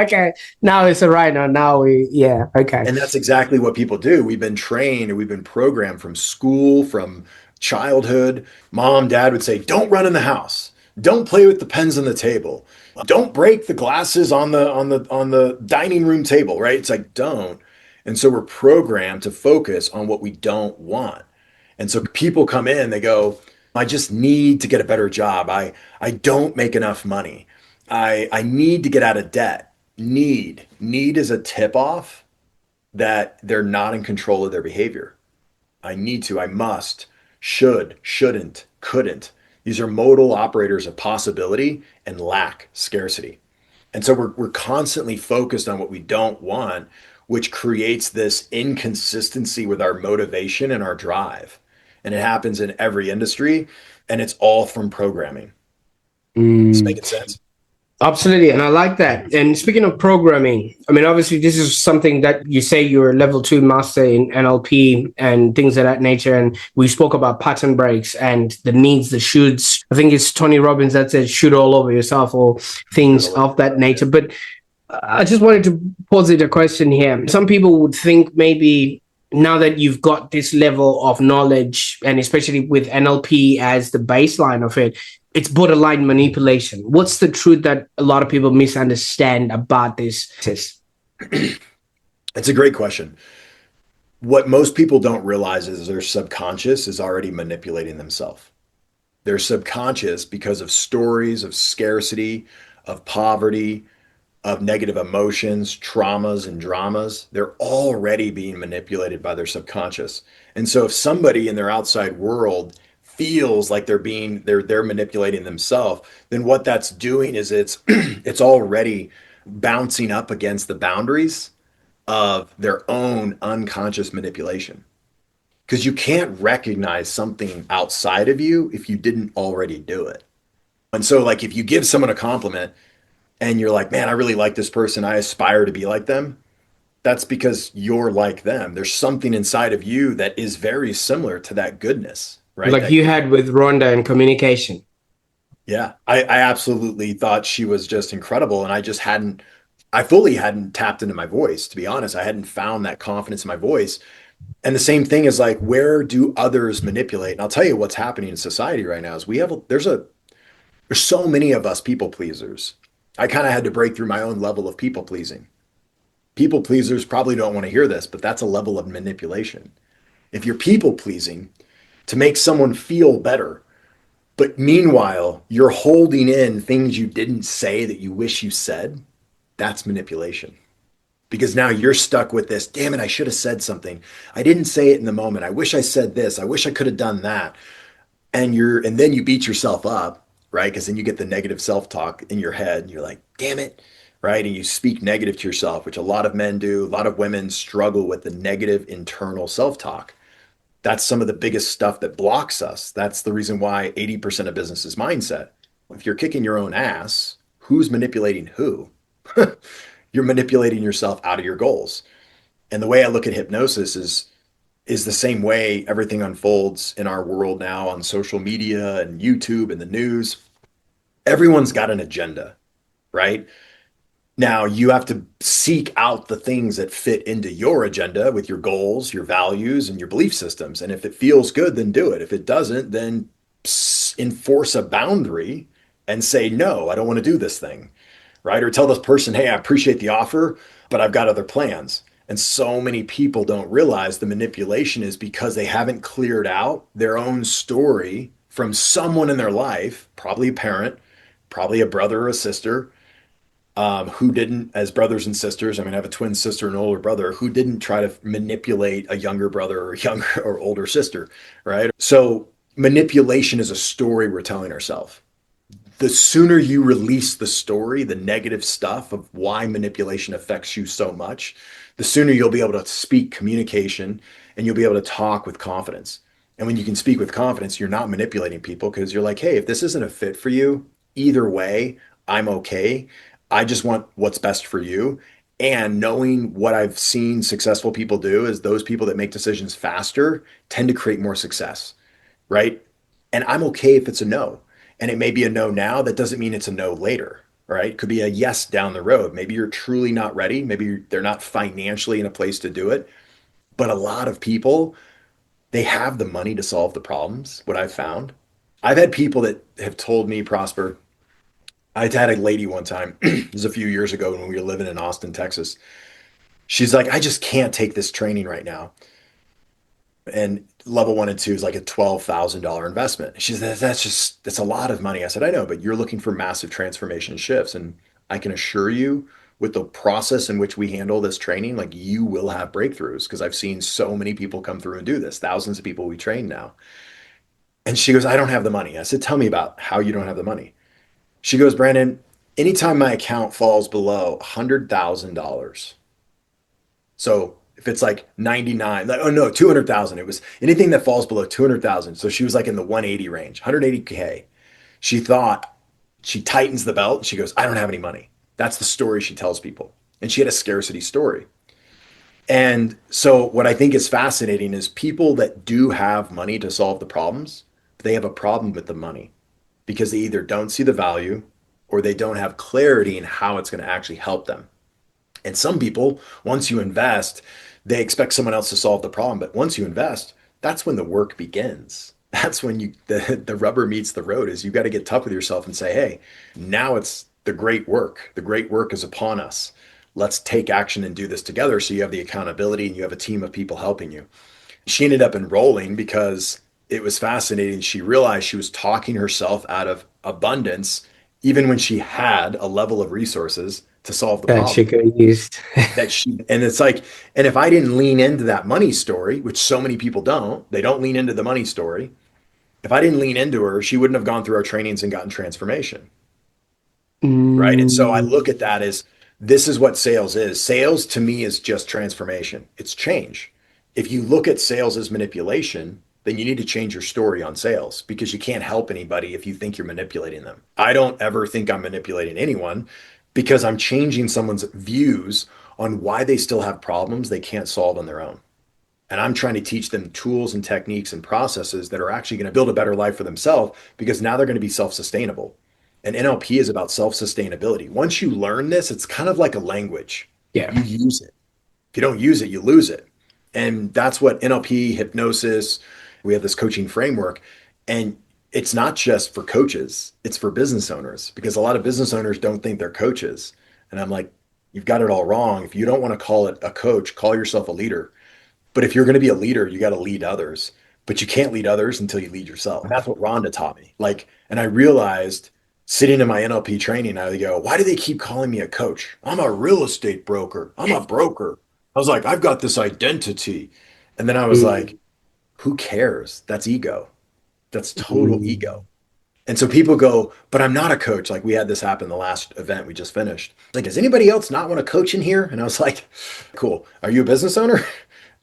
okay, now it's a rhino. Now okay. And that's exactly what people do. We've been trained and we've been programmed from school, from childhood. Mom, dad would say, don't run in the house. Don't play with the pens on the table. Don't break the glasses on the dining room table, right? It's like don't. And so we're programmed to focus on what we don't want. And so people come in, they go, I just need to get a better job. I don't make enough money. I need to get out of debt. Need is a tip off that they're not in control of their behavior. I need to, I must, should, shouldn't, couldn't. These are modal operators of possibility and lack, scarcity. And so we're constantly focused on what we don't want, which creates this inconsistency with our motivation and our drive. And it happens in every industry, and it's all from programming. It's Mm. making sense. Absolutely. And I like that. And speaking of programming, I mean, obviously, this is something that you say you're a level 2 master in NLP and things of that nature. And we spoke about pattern breaks and the needs, the shoulds. I think it's Tony Robbins that said, shoot all over yourself or things of that nature. But I just wanted to posit a question here. Some people would think maybe now that you've got this level of knowledge, and especially with NLP as the baseline of it, it's borderline manipulation. What's the truth that a lot of people misunderstand about this? It's a great question. What most people don't realize is their subconscious is already manipulating themselves. Their subconscious, because of stories of scarcity, of poverty, of negative emotions, traumas, and dramas, they're already being manipulated by their subconscious. And so if somebody in their outside world feels like they're manipulating themselves, then what that's doing is it's already bouncing up against the boundaries of their own unconscious manipulation. Because you can't recognize something outside of you if you didn't already do it. And so, like, if you give someone a compliment and you're like, man, I really like this person, I aspire to be like them, that's because you're like them. There's something inside of you that is very similar to that goodness, right? Like you had with Rhonda and communication. Yeah, I absolutely thought she was just incredible. And I fully hadn't tapped into my voice, to be honest. I hadn't found that confidence in my voice. And the same thing is like, where do others manipulate? And I'll tell you what's happening in society right now is there's so many of us people pleasers. I kind of had to break through my own level of people pleasing. People pleasers probably don't want to hear this, but that's a level of manipulation. If you're people pleasing to make someone feel better, But meanwhile, you're holding in things you didn't say that you wish you said. That's manipulation. Because now you're stuck with this, damn it, I should have said something. I didn't say it in the moment. I wish I said this. I wish I could have done that. And then you beat yourself up, right? Because then you get the negative self-talk in your head and you're like, damn it, right? And you speak negative to yourself, which a lot of men do. A lot of women struggle with the negative internal self-talk. That's some of the biggest stuff that blocks us. That's the reason why 80% of business is mindset. If you're kicking your own ass, who's manipulating who? You're manipulating yourself out of your goals. And the way I look at hypnosis is the same way everything unfolds in our world now on social media and YouTube and the news. Everyone's got an agenda, right? Now you have to seek out the things that fit into your agenda with your goals, your values, and your belief systems. And if it feels good, then do it. If it doesn't, then enforce a boundary and say, no, I don't want to do this thing, right? Or tell this person, hey, I appreciate the offer, but I've got other plans. And so many people don't realize the manipulation is because they haven't cleared out their own story from someone in their life, probably a parent, probably a brother or a sister, who didn't, as brothers and sisters, I mean, I have a twin sister and an older brother, who didn't try to manipulate a younger brother or younger or older sister, right? So manipulation is a story we're telling ourselves. The sooner you release the story, the negative stuff of why manipulation affects you so much, the sooner you'll be able to speak communication and you'll be able to talk with confidence. And when you can speak with confidence, you're not manipulating people because you're like, hey, if this isn't a fit for you, either way, I'm okay. I just want what's best for you. And knowing what I've seen successful people do is those people that make decisions faster tend to create more success, right? And I'm okay if it's a no. And it may be a no now. That doesn't mean it's a no later, right? It could be a yes down the road. Maybe you're truly not ready. Maybe they're not financially in a place to do it. But a lot of people, they have the money to solve the problems, what I've found. I've had people that have told me, Prosper, I had a lady one time, it was a few years ago when we were living in Austin, Texas. She's like, I just can't take this training right now. And level 1 and 2 is like a $12,000 investment. She said, that's a lot of money. I said, I know, but you're looking for massive transformation shifts. And I can assure you with the process in which we handle this training, like you will have breakthroughs because I've seen so many people come through and do this, thousands of people we train now. And she goes, I don't have the money. I said, tell me about how you don't have the money. She goes, Brandon, anytime my account falls below $100,000, so if it's like 99, like, oh no, 200,000. It was anything that falls below 200,000. So she was like in the 180 range, 180K. She thought she tightens the belt. She goes, I don't have any money. That's the story she tells people. And she had a scarcity story. And so what I think is fascinating is people that do have money to solve the problems, they have a problem with the money because they either don't see the value or they don't have clarity in how it's going to actually help them. And some people, once you invest, they expect someone else to solve the problem. But once you invest, that's when the work begins. That's when the rubber meets the road is you got to get tough with yourself and say, hey, now it's the great work. The great work is upon us. Let's take action and do this together. So you have the accountability and you have a team of people helping you. She ended up enrolling because it was fascinating. She realized she was talking herself out of abundance, even when she had a level of resources to solve the That she problem could have used. and it's like, and if I didn't lean into that money story, which so many people don't, they don't lean into the money story. If I didn't lean into her, she wouldn't have gone through our trainings and gotten transformation. Right. And so I Mm, look at that as this is what sales is. Sales to me is just transformation. It's change. If you look at sales as manipulation, then you need to change your story on sales because you can't help anybody if you think you're manipulating them. I don't ever think I'm manipulating anyone because I'm changing someone's views on why they still have problems they can't solve on their own. And I'm trying to teach them tools and techniques and processes that are actually going to build a better life for themselves because now they're going to be self sustainable. And NLP is about self sustainability. Once you learn this, it's kind of like a language. yeah. You use it. If you don't use it, you lose it. And that's what NLP, hypnosis, we have this coaching framework. And it's not just for coaches, it's for business owners because a lot of business owners don't think they're coaches. And I'm like, you've got it all wrong. If you don't want to call it a coach, call yourself a leader. But if you're going to be a leader, you got to lead others. but you can't lead others until you lead yourself. And that's what Rhonda taught me. Like, and I realized sitting in my NLP training, I would go, why do they keep calling me a coach? I'm a real estate broker. I'm a broker. I was like, I've got this identity. And then I was like, Mm, who cares? That's ego. That's total mm. ego. And so people go, but I'm not a coach. Like we had this happen the last event we just finished. Like, does anybody else not want to coach in here? And I was like, cool. Are you a business owner?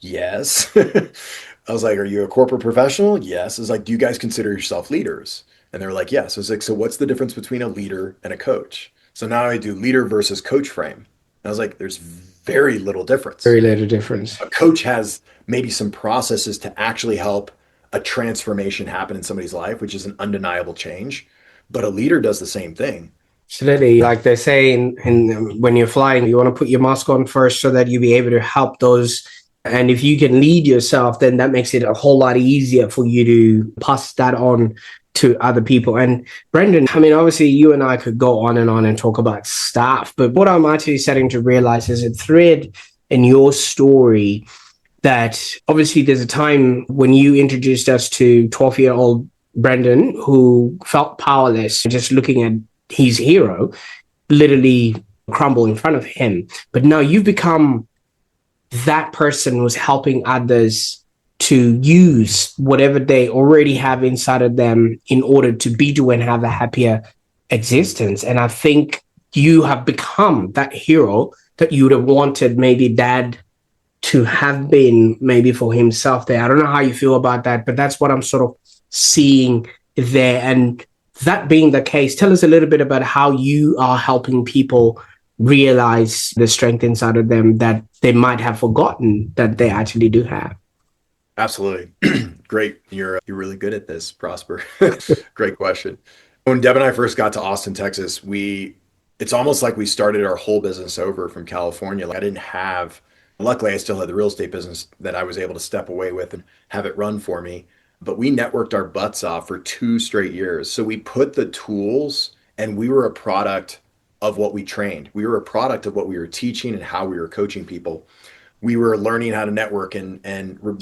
Yes. I was like, are you a corporate professional? Yes. I was like, do you guys consider yourself leaders? And they were like, yes. I was like, so what's the difference between a leader and a coach? So now I do leader versus coach frame. And I was like, there's very little difference. Very little difference. A coach has maybe some processes to actually help a transformation happen in somebody's life, which is an undeniable change. But a leader does the same thing. Absolutely. Like they say when you're flying, you want to put your mask on first so that you be able to help those. And if you can lead yourself, then that makes it a whole lot easier for you to pass that on to other people. And Brendan, I mean, obviously you and I could go on and talk about stuff, but what I'm actually starting to realize is a thread in your story that obviously there's a time when you introduced us to 12-year-old Brendan who felt powerless just looking at his hero literally crumble in front of him. But now you've become that person who's helping others to use whatever they already have inside of them in order to be to and have a happier existence. And I think you have become that hero that you would have wanted maybe dad to have been maybe for himself there. I don't know how you feel about that, but that's what I'm sort of seeing there. And that being the case, tell us a little bit about how you are helping people realize the strength inside of them that they might have forgotten that they actually do have. Absolutely. Great. You're really good at this, Prosper. Great question. When Deb and I first got to Austin, Texas, we it's almost like we started our whole business over from California. Like I didn't have luckily I still had the real estate business that I was able to step away with and have it run for me. But we networked our butts off for 2 straight years. So we put the tools and we were a product of what we trained. We were a product of what we were teaching and how we were coaching people. We were learning how to network and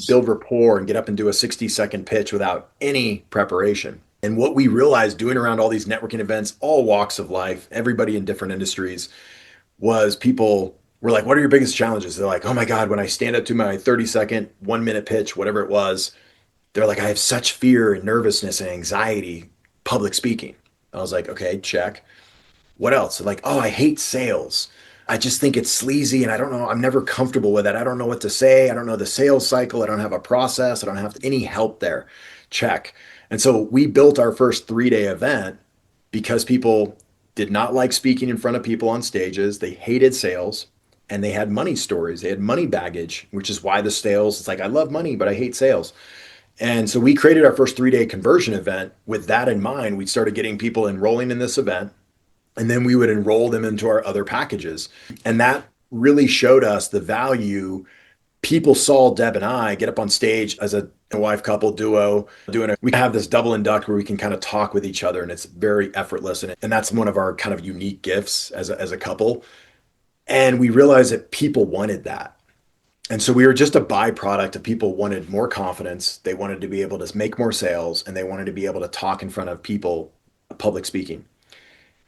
build rapport and get up and do a 60-second pitch without any preparation. And what we realized doing around all these networking events, all walks of life, everybody in different industries, was people were like, what are your biggest challenges? They're like, oh my God, when I stand up to my 30-second, 1 minute pitch, whatever it was, they're like, I have such fear and nervousness and anxiety public speaking. I was like, okay, check. What else? Like, oh, I hate sales. I just think it's sleazy and I don't know. I'm never comfortable with it. I don't know what to say. I don't know the sales cycle. I don't have a process. I don't have any help there. Check. And so we built our first 3-day event because people did not like speaking in front of people on stages. They hated sales and they had money stories. They had money baggage, which is why the sales, it's like, I love money, but I hate sales. And so we created our first 3-day conversion event with that in mind. We started getting people enrolling in this event and then we would enroll them into our other packages. And that really showed us the value. People saw Deb and I get up on stage as a wife couple duo we have this double induct where we can kind of talk with each other and it's very effortless. And that's one of our kind of unique gifts as a couple. And we realized that people wanted that. And so we were just a byproduct of people wanted more confidence. They wanted to be able to make more sales and they wanted to be able to talk in front of people, public speaking.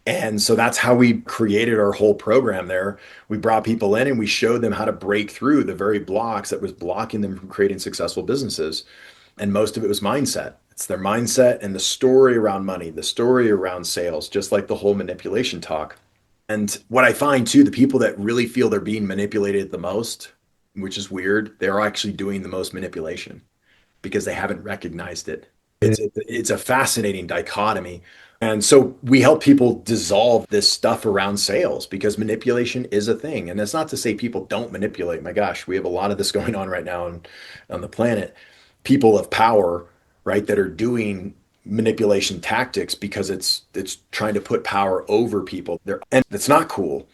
And so that's how we created our whole program there. We brought people in and we showed them how to break through the very blocks that was blocking them from creating successful businesses. And most of it was mindset. It's their mindset and the story around money, the story around sales, just like the whole manipulation talk. And what I find too, the people that really feel they're being manipulated the most, which is weird, they're actually doing the most manipulation because they haven't recognized it. It's a fascinating dichotomy. And so we help people dissolve this stuff around sales because manipulation is a thing. And that's not to say people don't manipulate. My gosh, we have a lot of this going on right now on the planet. People of power, right, that are doing manipulation tactics because it's trying to put power over people. And it's not cool.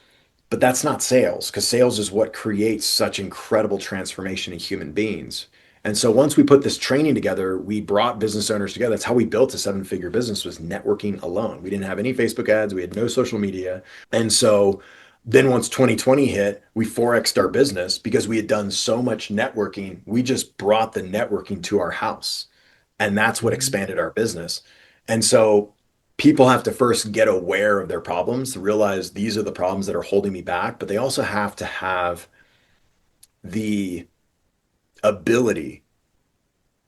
But that's not sales, because sales is what creates such incredible transformation in human beings. And so once we put this training together, we brought business owners together. That's how we built a 7-figure business, was networking alone. We didn't have any Facebook ads. We had no social media. And so then once 2020 hit, we 4x'd our business because we had done so much networking. We just brought the networking to our house. And that's what expanded our business. And so people have to first get aware of their problems to realize these are the problems that are holding me back, but they also have to have the ability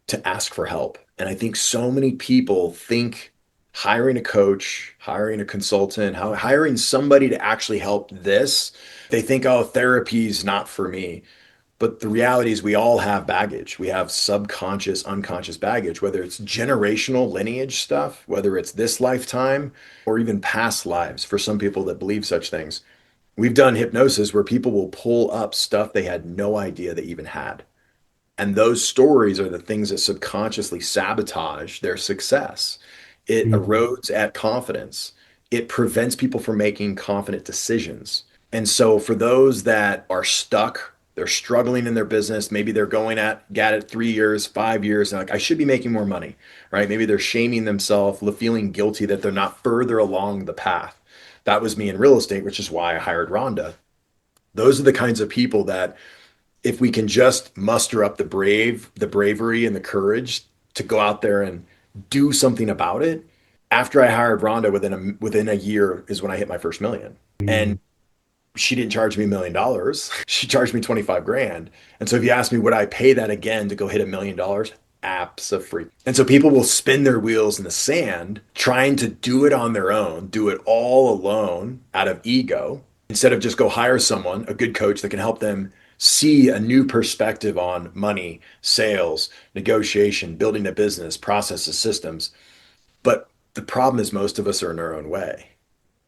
to ask for help. And I think so many people think hiring a coach, hiring a consultant, hiring somebody to actually help this, they think, oh, therapy is not for me. But the reality is, we all have baggage. We have subconscious, unconscious baggage, whether it's generational lineage stuff, whether it's this lifetime, or even past lives for some people that believe such things. We've done hypnosis where people will pull up stuff they had no idea they even had. And those stories are the things that subconsciously sabotage their success. It erodes at confidence. It prevents people from making confident decisions. And so for those that are stuck, they're struggling in their business, maybe they're going at it 3 years, 5 years, and like, I should be making more money, right? Maybe they're shaming themselves, feeling guilty that they're not further along the path. That was me in real estate, which is why I hired Rhonda. Those are the kinds of people that, if we can just muster up the bravery and the courage to go out there and do something about it. After I hired Rhonda, within a year is when I hit my first million. And she didn't charge me $1 million. She charged me 25 grand. And so if you ask me, would I pay that again to go hit $1 million? Absolutely. And so people will spin their wheels in the sand trying to do it on their own, do it all alone out of ego, instead of just go hire someone, a good coach that can help them see a new perspective on money, sales, negotiation, building a business, processes, systems. But the problem is, most of us are in our own way.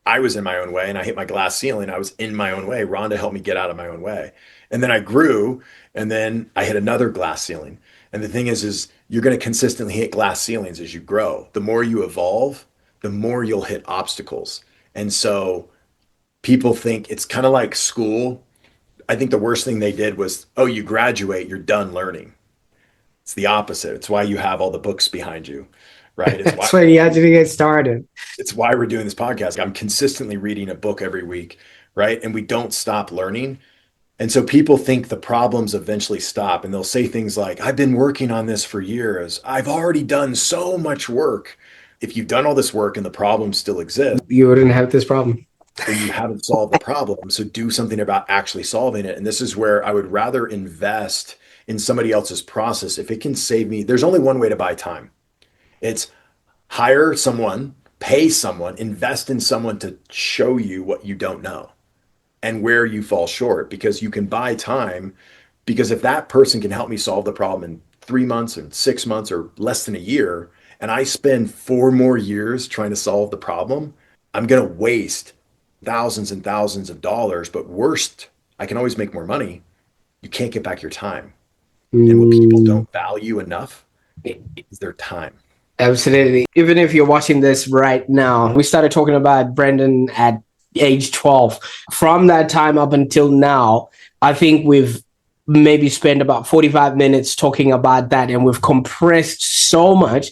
I was in my own way and I hit my glass ceiling. I was in my own way. Rhonda helped me get out of my own way. And then I grew, and then I hit another glass ceiling. And the thing is you're going to consistently hit glass ceilings as you grow. The more you evolve, the more you'll hit obstacles. And so people think it's kind of like school. I think the worst thing they did was, oh, you graduate, you're done learning. It's the opposite. It's why you have all the books behind you, right? That's when you actually get started. It's why we're doing this podcast. I'm consistently reading a book every week, right? And we don't stop learning. And so people think the problems eventually stop, and they'll say things like, I've been working on this for years. I've already done so much work. If you've done all this work and the problems still exist, you wouldn't have this problem. Then you haven't solved the problem. So do something about actually solving it. And this is where I would rather invest in somebody else's process. If it can save me, there's only one way to buy time. It's hire someone, pay someone, invest in someone to show you what you don't know and where you fall short, because you can buy time. Because if that person can help me solve the problem in 3 months and 6 months or less than a year, and I spend 4 more years trying to solve the problem, I'm going to waste thousands and thousands of dollars. But worst, I can always make more money. You can't get back your time. And what people don't value enough is their time. Absolutely. Even if you're watching this right now, we started talking about Brandon at age 12. From that time up until now, I think we've maybe spent about 45 minutes talking about that, and we've compressed so much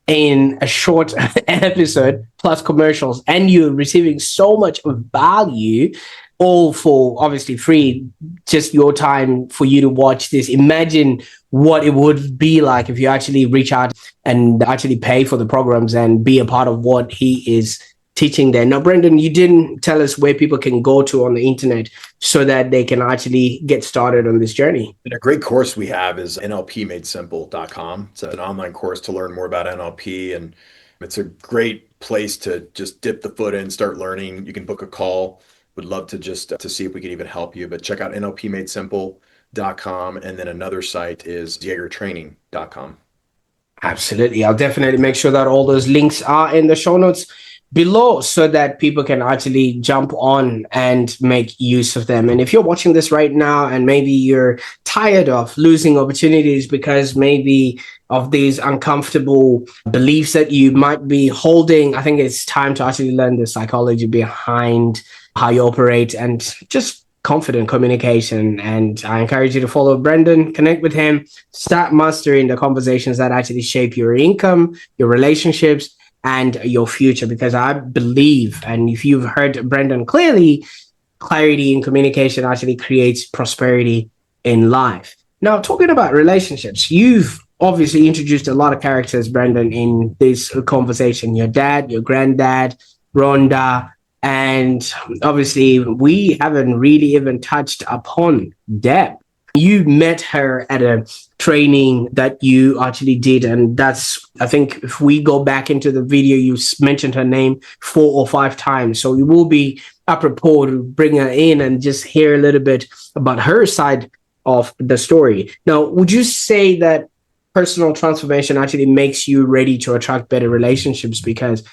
in a short episode plus commercials, and you're receiving so much value, all for obviously free, just your time for you to watch this. Imagine what it would be like if you actually reach out and actually pay for the programs and be a part of what he is teaching there. Now, Brandon, you didn't tell us where people can go to on the internet so that they can actually get started on this journey. And a great course we have is NLPmadesimple.com. It's an online course to learn more about NLP, and it's a great place to just dip the foot in, start learning. You can book a call. Would love to just to see if we can even help you, but check out NLPmadesimple.com. And then another site is YagerTraining.com. Absolutely. I'll definitely make sure that all those links are in the show notes below so that people can actually jump on and make use of them. And if you're watching this right now and maybe you're tired of losing opportunities because maybe of these uncomfortable beliefs that you might be holding, I think it's time to actually learn the psychology behind how you operate and just confident communication. And I encourage you to follow Brandon, connect with him, start mastering the conversations that actually shape your income, your relationships, and your future. Because I believe, and if you've heard Brandon clearly, clarity in communication actually creates prosperity in life. Now, talking about relationships, you've obviously introduced a lot of characters, Brandon, in this conversation. Your dad, your granddad, Rhonda, and obviously we haven't really even touched upon Deb. You met her at a training that you actually did, and that's, I think, if we go back into the video, you mentioned her name 4 or 5 times, so it will be apropos to bring her in and just hear a little bit about her side of the story. Now, would you say that personal transformation actually makes you ready to attract better relationships? Because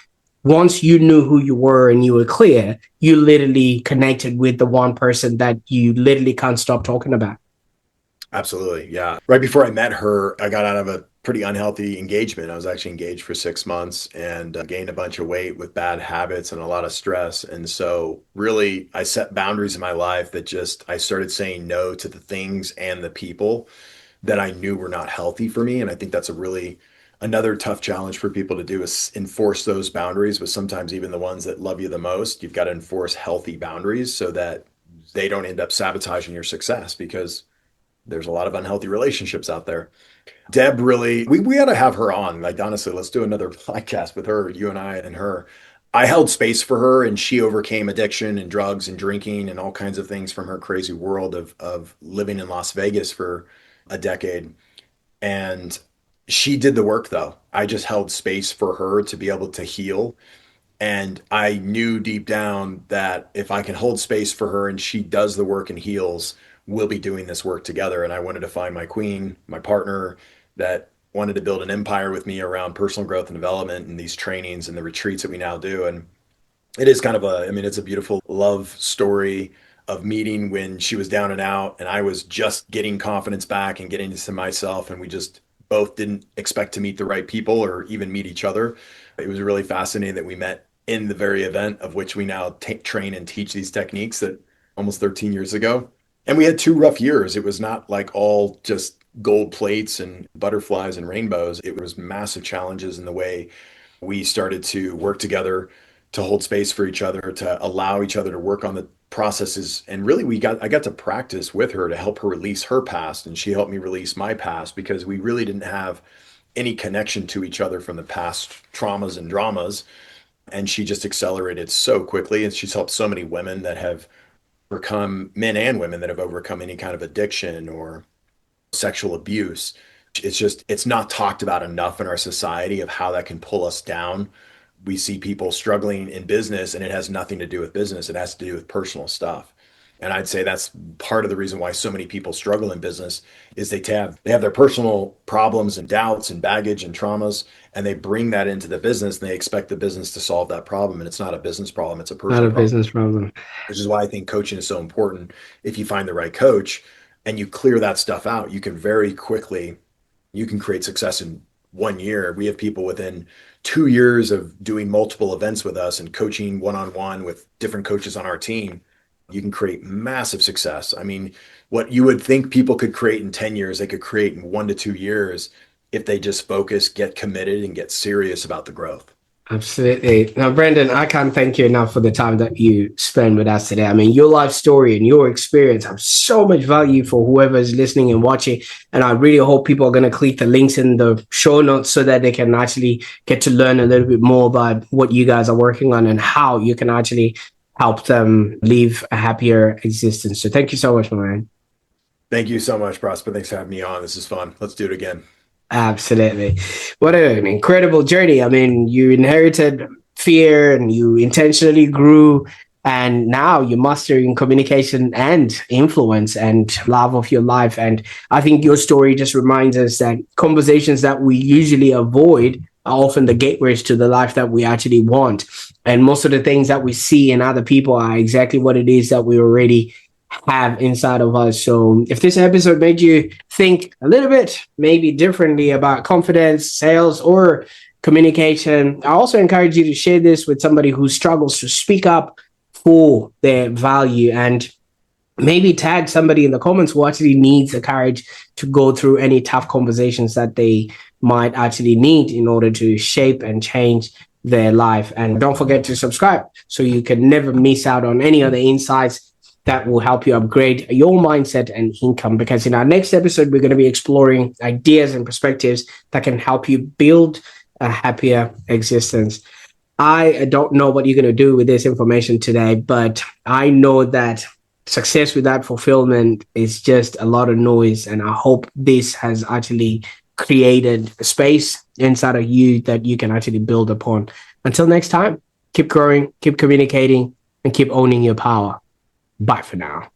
once you knew who you were and you were clear, you literally connected with the one person that you literally can't stop talking about. Absolutely. Yeah. Right before I met her, I got out of a pretty unhealthy engagement. I was actually engaged for 6 months and gained a bunch of weight with bad habits and a lot of stress. And so, really, I set boundaries in my life that just I started saying no to the things and the people that I knew were not healthy for me. And I think that's a really another tough challenge for people to do is enforce those boundaries, but sometimes even the ones that love you the most, you've got to enforce healthy boundaries so that they don't end up sabotaging your success because there's a lot of unhealthy relationships out there. Deb really, we had to have her on. Like, honestly, let's do another podcast with her, you and I and her. I held space for her and she overcame addiction and drugs and drinking and all kinds of things from her crazy world of living in Las Vegas for a decade. And she did the work though. I just held space for her to be able to heal. And I knew deep down that if I can hold space for her and she does the work and heals, we'll be doing this work together. And I wanted to find my queen, my partner that wanted to build an empire with me around personal growth and development and these trainings and the retreats that we now do. And it is kind of a, I mean, it's a beautiful love story of meeting when she was down and out and I was just getting confidence back and getting to myself. And we just both didn't expect to meet the right people or even meet each other. It was really fascinating that we met in the very event of which we now train and teach these techniques that almost 13 years ago. And we had 2 rough years. It was not like all just gold plates and butterflies and rainbows. It was massive challenges in the way we started to work together to hold space for each other, to allow each other to work on the processes. And really I got to practice with her to help her release her past. And she helped me release my past because we really didn't have any connection to each other from the past traumas and dramas. And she just accelerated so quickly. And she's helped so many women that have overcome, men and women that have overcome any kind of addiction or sexual abuse. It's not talked about enough in our society of how that can pull us down. We see people struggling in business and it has nothing to do with business. It has to do with personal stuff. And I'd say that's part of the reason why so many people struggle in business is they have their personal problems and doubts and baggage and traumas, and they bring that into the business and they expect the business to solve that problem. And it's not a business problem, it's a Not personal a problem, business problem. which is why I think coaching is so important. If you find the right coach and you clear that stuff out, you can very quickly, you can create success in 1 year. We have people within 2 years of doing multiple events with us and coaching one-on-one with different coaches on our team. You can create massive success. I mean, what you would think people could create in 10 years, they could create in 1 to 2 years if they just focus, get committed, and get serious about the growth. Absolutely. Now, Brandon, I can't thank you enough for the time that you spend with us today. I mean, your life story and your experience have so much value for whoever is listening and watching. And I really hope people are going to click the links in the show notes so that they can actually get to learn a little bit more about what you guys are working on and how you can actually help them live a happier existence. So thank you so much, my man. Thank you so much, Prosper. Thanks for having me on. This is fun. Let's do it again. Absolutely. What an incredible journey. I mean, you inherited fear and you intentionally grew, and now you're mastering communication and influence and love of your life. And I think your story just reminds us that conversations that we usually avoid are often the gateways to the life that we actually want. And most of the things that we see in other people are exactly what it is that we already have inside of us. So if this episode made you think a little bit maybe differently about confidence, sales, or communication, I also encourage you to share this with somebody who struggles to speak up for their value, and maybe tag somebody in the comments who actually needs the courage to go through any tough conversations that they might actually need in order to shape and change their life. And don't forget to subscribe so you can never miss out on any of the insights that will help you upgrade your mindset and income. Because in our next episode, we're going to be exploring ideas and perspectives that can help you build a happier existence. I don't know what you're going to do with this information today, but I know that success without fulfillment is just a lot of noise. And I hope this has actually created a space inside of you that you can actually build upon. Until next time, keep growing, keep communicating, and keep owning your power. Bye for now.